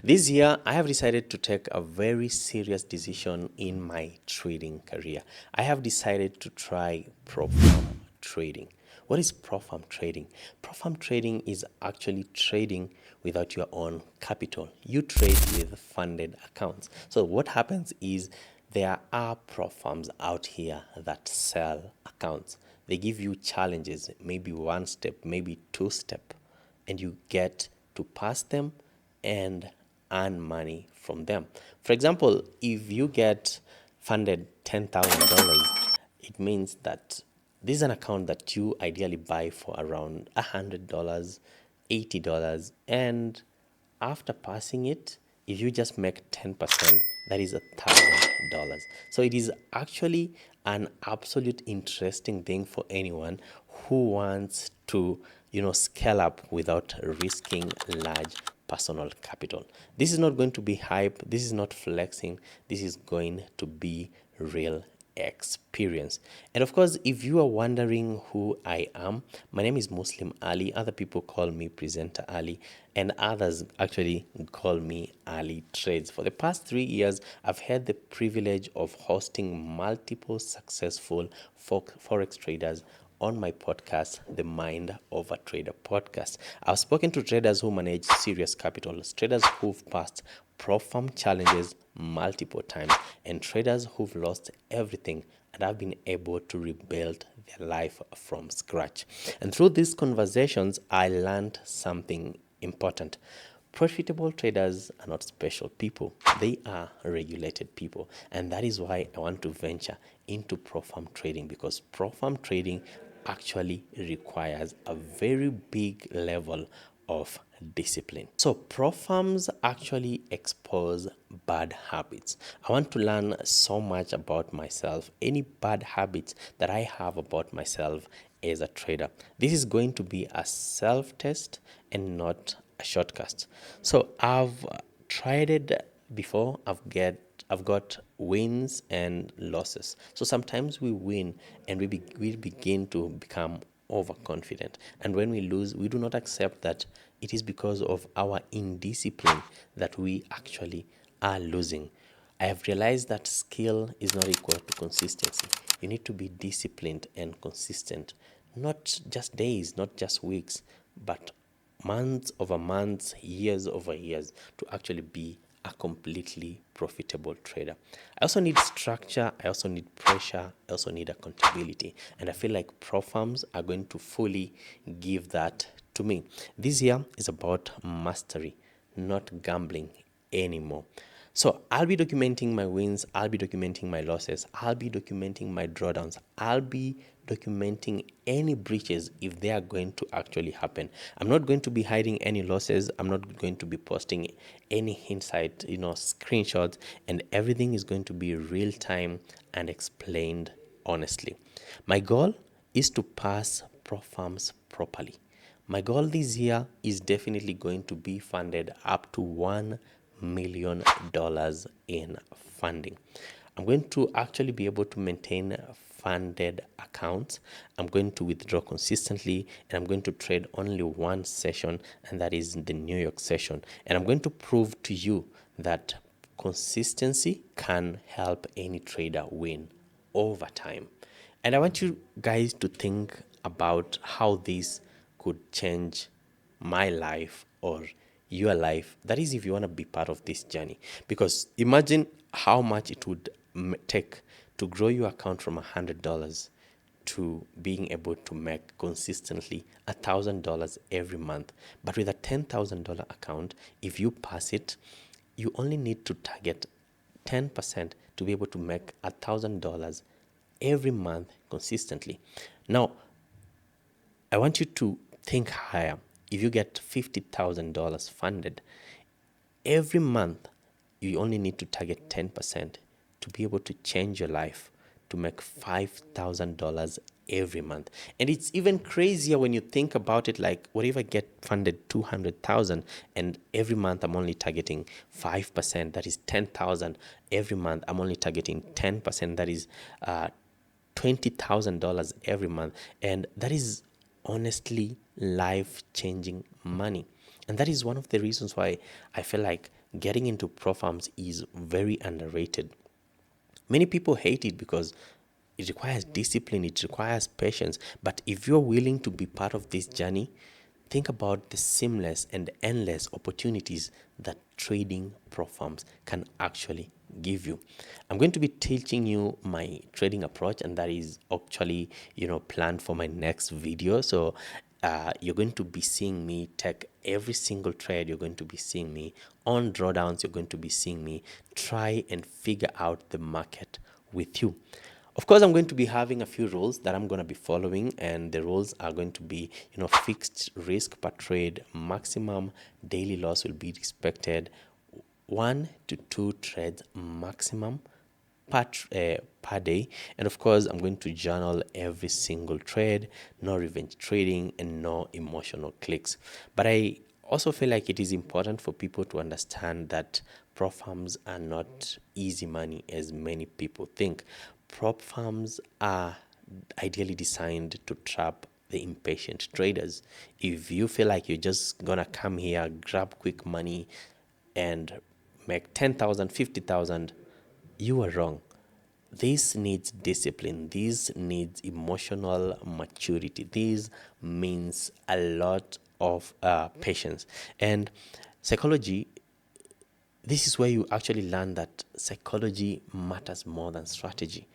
This year, I have decided to take a very serious decision in my trading career. I have decided to try propfirm trading. What is propfirm trading? Propfirm trading is actually trading without your own capital. You trade with funded accounts. So what happens is there are propfirms out here that sell accounts. They give you challenges, maybe one step, maybe two step, and you get to pass them and earn money from them. For example, if you get funded $10,000, it means that this is an account that you ideally buy for around $100, $80, and after passing it, if you just make 10%, that is $1,000. So it is actually an absolute interesting thing for anyone who wants to, scale up without risking large personal capital. This is not going to be hype. This is not flexing. This is going to be real experience. And of course, if you are wondering who I am, my name is Muslim Ali. Other people call me Presenter Ali, and others actually call me Ali Trades. For the past 3 years, I've had the privilege of hosting multiple successful forex traders on my podcast, the Mind of a Trader podcast. I've spoken to traders who manage serious capital, traders who've passed pro-firm challenges multiple times, and traders who've lost everything and have been able to rebuild their life from scratch. And through these conversations, I learned something important. Profitable traders are not special people. They are regulated people. And that is why I want to venture into pro-firm trading, because pro-firm trading actually requires a very big level of discipline. So pro-firms actually expose bad habits. I want to learn so much about myself, any bad habits that I have about myself as a trader. This is going to be a self-test and not a shortcut. So I've tried it before. I've got wins and losses. So sometimes we win and we begin to become overconfident. And when we lose, we do not accept that it is because of our indiscipline that we actually are losing. I have realized that skill is not equal to consistency. You need to be disciplined and consistent, not just days, not just weeks, but months over months, years over years, to actually be a completely profitable trader. I also need structure, I also need pressure, I also need accountability. And I feel like pro firms are going to fully give that to me. This year is about mastery, not gambling anymore. So I'll be documenting my wins, I'll be documenting my losses, I'll be documenting my drawdowns, I'll be documenting any breaches if they are going to actually happen. I'm not going to be hiding any losses. I'm not going to be posting any hindsight, screenshots, and everything is going to be real time and explained honestly. My goal is to pass pro firms properly. My goal this year is definitely going to be funded up to $1 million in funding. I'm going to actually be able to maintain funded accounts. I'm going to withdraw consistently, and I'm going to trade only one session, and that is the New York session. And I'm going to prove to you that consistency can help any trader win over time. And I want you guys to think about how this could change my life or your life. That is, if you want to be part of this journey. Because imagine how much it would take to grow your account from $100 to being able to make consistently $1,000 every month. But with a $10,000 account, if you pass it, you only need to target 10% to be able to make $1,000 every month consistently. Now, I want you to think higher. If you get $50,000 funded, every month you only need to target 10% to be able to change your life to make $5,000 every month. And it's even crazier when you think about it, like, what if I get funded 200,000 and every month I'm only targeting 5%, that is 10,000. Every month I'm only targeting 10%, that is $20,000 every month. And that is honestly life-changing money. And that is one of the reasons why I feel like getting into prop firms is very underrated. Many people hate it because it requires discipline, it requires patience. But if you're willing to be part of this journey, think about the seamless and endless opportunities that trading prop firms can actually give you. I'm going to be teaching you my trading approach, and that is actually, planned for my next video. So you're going to be seeing me take every single trade. You're going to be seeing me on drawdowns. You're going to be seeing me try and figure out the market with you. Of course, I'm going to be having a few rules that I'm going to be following, and the rules are going to be, fixed risk per trade, maximum daily loss will be expected, 1 to 2 trades maximum per day. And of course, I'm going to journal every single trade, no revenge trading, and no emotional clicks. But I also feel like it is important for people to understand that prop firms are not easy money as many people think. Prop firms are ideally designed to trap the impatient traders. If you feel like you're just gonna come here, grab quick money, and make 10,000, 50,000, you are wrong. This needs discipline. This needs emotional maturity. This means a lot of patience. And psychology, this is where you actually learn that psychology matters more than strategy.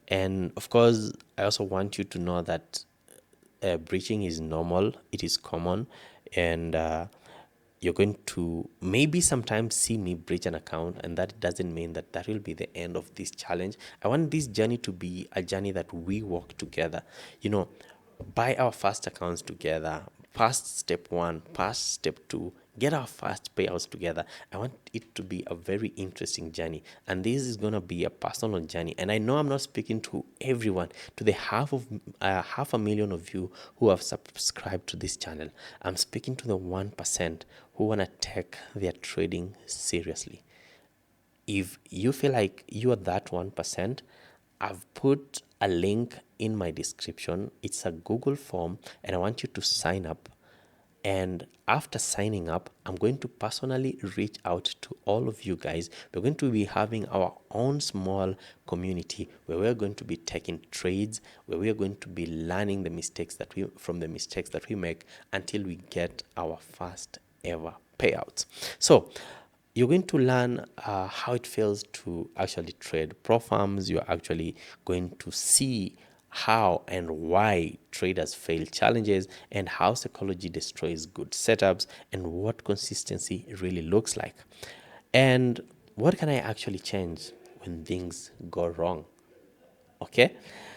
And of course, I also want you to know that breaching is normal, it is common, and you're going to maybe sometimes see me breach an account, and that doesn't mean that that will be the end of this challenge. I want this journey to be a journey that we walk together. Buy our first accounts together, past step one, past step two, get our first payouts together. I want it to be a very interesting journey, and this is going to be a personal journey. And I know I'm not speaking to everyone, to the half a million of you who have subscribed to this channel. I'm speaking to the 1% who want to take their trading seriously. If you feel like you are that 1%, I've put a link in my description. It's a Google form, and I want you to sign up. And after signing up, I'm going to personally reach out to all of you guys. We're going to be having our own small community where we're going to be taking trades, where we are going to be learning the mistakes that we make until we get our first ever payouts. So you're going to learn how it feels to actually trade prop firms. You're actually going to see how and why traders fail challenges, and how psychology destroys good setups, and what consistency really looks like, and what can I actually change when things go wrong. Okay,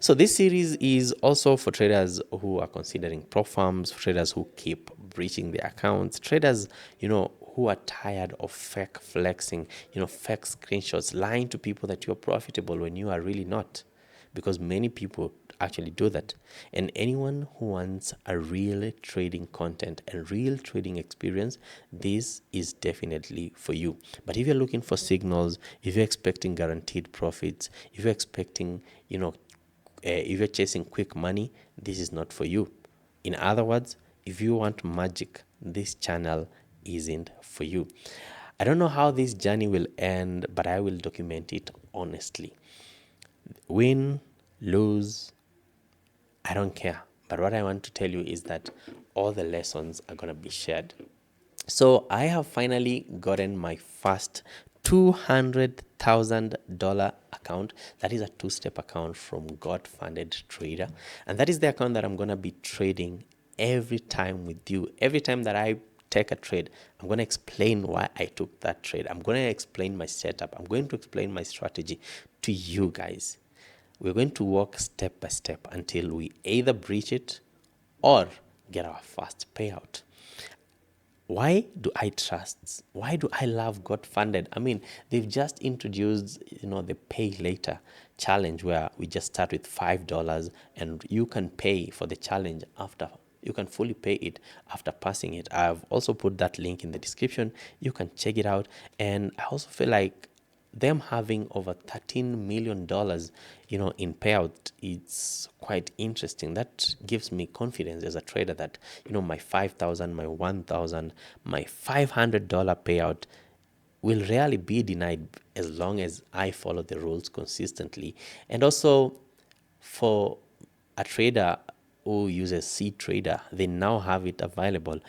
so this series is also for traders who are considering prop firms, traders who keep breaching their accounts, traders who are tired of fake flexing, fake screenshots, lying to people that you're profitable when you are really not, because many people actually do that. And anyone who wants a real trading content and real trading experience, this is definitely for you. But if you're looking for signals, if you're expecting guaranteed profits, if you're expecting, if you're chasing quick money, this is not for you. In other words, if you want magic, this channel isn't for you. I don't know how this journey will end, but I will document it honestly. Win, lose, I don't care. But what I want to tell you is that all the lessons are going to be shared. So I have finally gotten my first $200,000 account. That is a two-step account from God Funded Trader. And that is the account that I'm going to be trading every time with you. Every time that I take a trade, I'm going to explain why I took that trade. I'm going to explain my setup. I'm going to explain my strategy to you guys. We're going to walk step by step until we either breach it or get our first payout. Why do I trust? Why do I love God Funded? I mean, they've just introduced, the pay later challenge, where we just start with $5 and you can pay for the challenge after. You can fully pay it after passing it. I've also put that link in the description. You can check it out. And I also feel like them having over $13 million, in payout, it's quite interesting. That gives me confidence as a trader that, my 5,000, my 1,000, my $500 payout will rarely be denied as long as I follow the rules consistently. And also, for a trader who uses seed trader, they now have it available,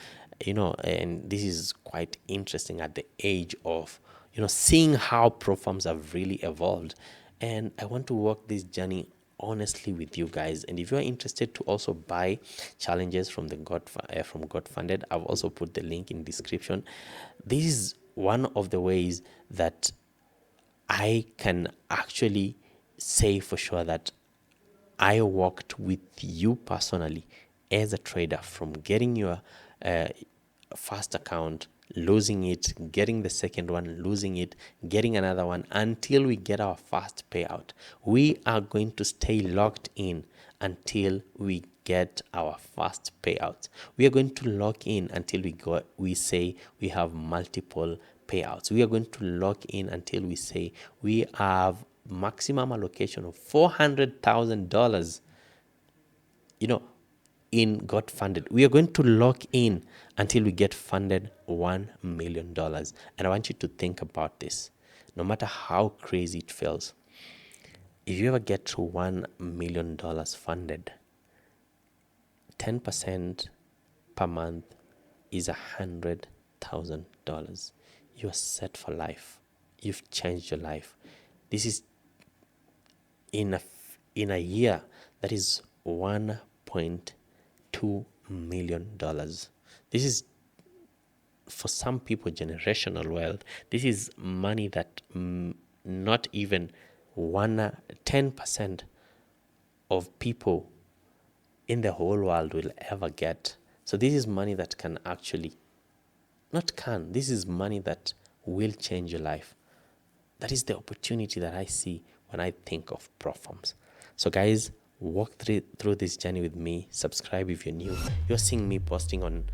and this is quite interesting at the age of, seeing how pro firms have really evolved. And I want to walk this journey honestly with you guys. And if you are interested to also buy challenges from from God Funded, I've also put the link in description. This is one of the ways that I can actually say for sure that I worked with you personally as a trader from getting your uh, first account, losing it, getting the second one, losing it, getting another one until we get our first payout. We are going to stay locked in until we get our first payout. We are going to lock in until we say we have multiple payouts. We are going to lock in until we say we have maximum allocation of $400,000, you know, in got funded. We are going to lock in until we get funded $1 million. And I want you to think about this. No matter how crazy it feels, if you ever get to $1 million funded, 10% per month is $100,000. You're set for life. You've changed your life. This is in a year, that is $1.2 million. This is, for some people, generational wealth. This is money that not even 10% of people in the whole world will ever get. So this is money that can actually, not can, this is money that will change your life. That is the opportunity that I see when I think of propfirms. So guys, walk through this journey with me. Subscribe if you're new. You're seeing me posting on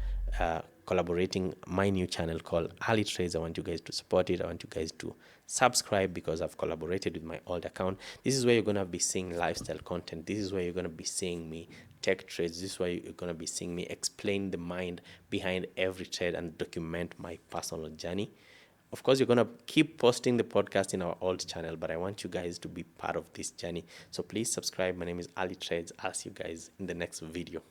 collaborating my new channel called Ali Trades. I want you guys to support it. I want you guys to subscribe because I've collaborated with my old account. This is where you're going to be seeing lifestyle content. This is where you're going to be seeing me tech trades. This is where you're going to be seeing me explain the mind behind every trade and document my personal journey. Of course, you're going to keep posting the podcast in our old channel, but I want you guys to be part of this journey. So please subscribe. My name is Ali Trades. I'll see you guys in the next video.